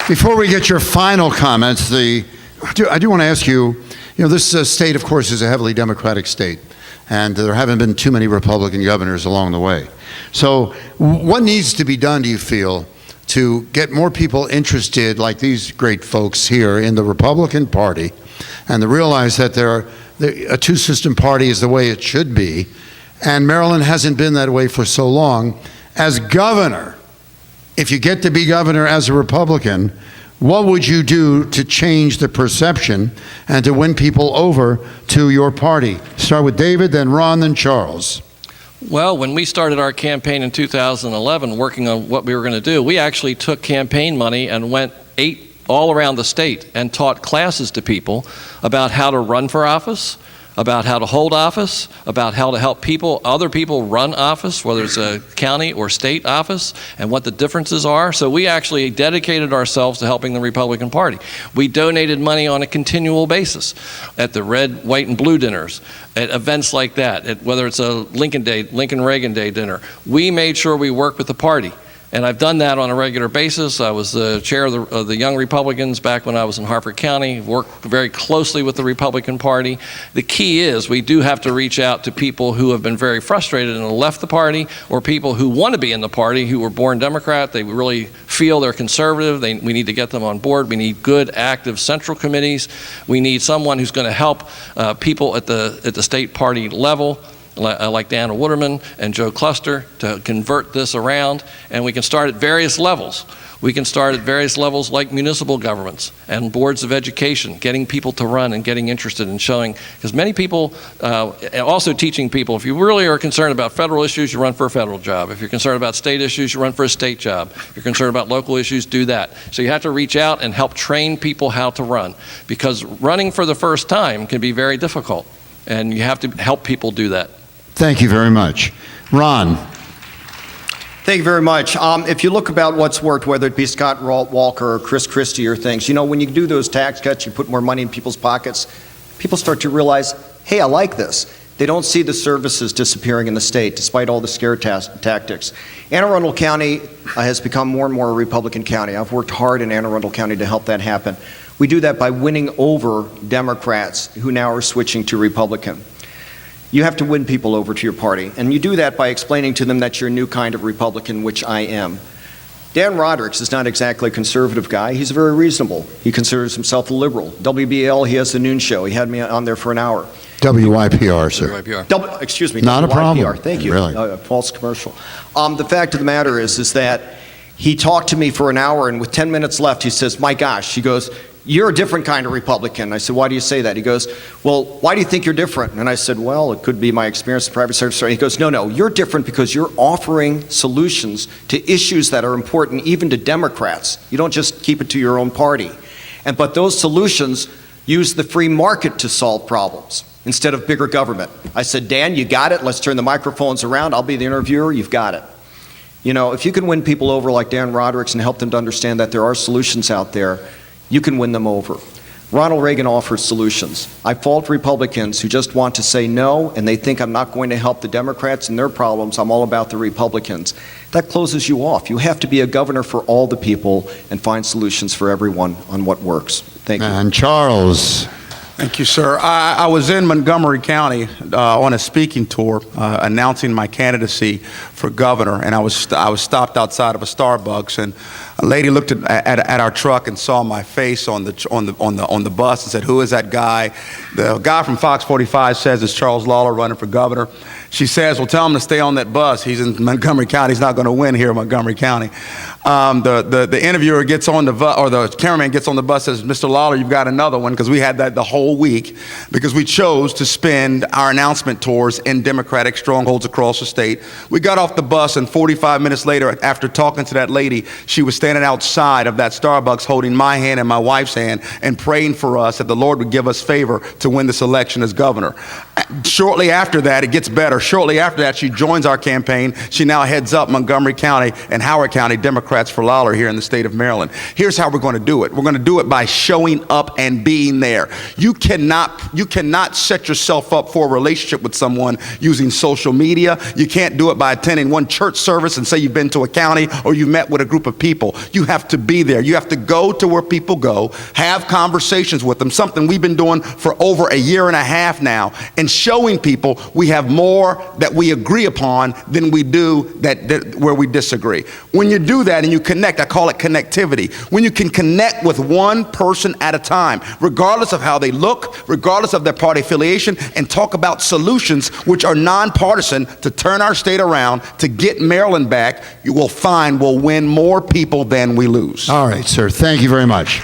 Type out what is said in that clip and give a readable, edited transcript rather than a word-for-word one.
Before we get your final comments, I do want to ask you, this state, of course, is a heavily Democratic state, and there haven't been too many Republican governors along the way. So what needs to be done, do you feel, to get more people interested, like these great folks here, in the Republican Party, and to realize that a two-system party is the way it should be, and Maryland hasn't been that way for so long? As governor, if you get to be governor as a Republican, what would you do to change the perception and to win people over to your party? Start with David, then Ron, then Charles. Well, when we started our campaign in 2011, working on what we were going to do, we actually took campaign money and went all around the state and taught classes to people about how to run for office, about how to hold office, about how to help other people run office, whether it's a county or state office, and what the differences are. So we actually dedicated ourselves to helping the Republican Party. We donated money on a continual basis at the red, white, and blue dinners, at events like that, whether it's a Lincoln Reagan Day dinner. We made sure we worked with the party. And I've done that on a regular basis. I was the chair of the Young Republicans back when I was in Harford County, worked very closely with the Republican Party. The key is we do have to reach out to people who have been very frustrated and left the party, or people who want to be in the party, who were born Democrat. They really feel they're conservative. We need to get them on board. We need good, active central committees. We need someone who's going to help people at the state party level, like Dana Wooderman and Joe Cluster, to convert this around. And we can start at various levels. We can start at various levels like municipal governments and boards of education, getting people to run and getting interested in showing, because many people, also teaching people, if you really are concerned about federal issues, you run for a federal job. If you're concerned about state issues, you run for a state job. If you're concerned about local issues, do that. So you have to reach out and help train people how to run, because running for the first time can be very difficult, and you have to help people do that. Thank you very much. Ron. Thank you very much. If you look about what's worked, whether it be Scott Walker or Chris Christie or things, when you do those tax cuts, you put more money in people's pockets, people start to realize, hey, I like this. They don't see the services disappearing in the state, despite all the scare tactics. Anne Arundel County has become more and more a Republican county. I've worked hard in Anne Arundel County to help that happen. We do that by winning over Democrats who now are switching to Republican. You have to win people over to your party, and you do that by explaining to them that you're a new kind of Republican, which I am. Dan Rodericks is not exactly a conservative guy. He's very reasonable. He considers himself a liberal. WBL, he has the noon show. He had me on there for an hour. WYPR, sir. WYPR. Excuse me. Not WYPR. a problem. Thank you. Really? False commercial. The fact of the matter is that he talked to me for an hour, and with 10 minutes left, he says, my gosh, he goes, you're a different kind of Republican. I said, why do you say that? He goes, well, why do you think you're different? And I said, well, it could be my experience in private sector. He goes, no, you're different because you're offering solutions to issues that are important even to Democrats. You don't just keep it to your own party. But those solutions use the free market to solve problems instead of bigger government. I said, Dan, you got it. Let's turn the microphones around. I'll be the interviewer. You've got it. If you can win people over like Dan Rodericks and help them to understand that there are solutions out there, you can win them over. Ronald Reagan offers solutions. I fault Republicans who just want to say no, and they think I'm not going to help the Democrats and their problems. I'm all about the Republicans. That closes you off. You have to be a governor for all the people and find solutions for everyone on what works. Thank you. And Charles. Thank you, sir. I was in Montgomery County on a speaking tour announcing my candidacy for governor, and I was stopped outside of a Starbucks, and a lady looked at our truck and saw my face on the bus and said, "Who is that guy?" The guy from Fox 45 says it's Charles Lollar running for governor. She says, "Well, tell him to stay on that bus. He's in Montgomery County. He's not going to win here in Montgomery County." The interviewer gets on the cameraman gets on the bus, says, "Mr. Lollar, you've got another one," because we had that the whole week because we chose to spend our announcement tours in Democratic strongholds across the state. We got off the bus, and 45 minutes later, after talking to that lady, she was standing outside of that Starbucks holding my hand and my wife's hand and praying for us that the Lord would give us favor to win this election as governor. Shortly after that, it gets better. Shortly after that, she joins our campaign. She now heads up Montgomery County and Howard County Democrats for Lollar here in the state of Maryland. Here's how we're going to do it. We're going to do it by showing up and being there. You cannot set yourself up for a relationship with someone using social media. You can't do it by attending one church service and say you've been to a county or you've met with a group of people. You have to be there. You have to go to where people go, have conversations with them, something we've been doing for over a year and a half now, and showing people we have more that we agree upon than we do that where we disagree. When you do that and you connect, I call it connectivity. When you can connect with one person at a time, regardless of how they look, regardless of their party affiliation, and talk about solutions which are nonpartisan to turn our state around, to get Maryland back, you will find we'll win more people than we lose. All right, sir. Thank you very much.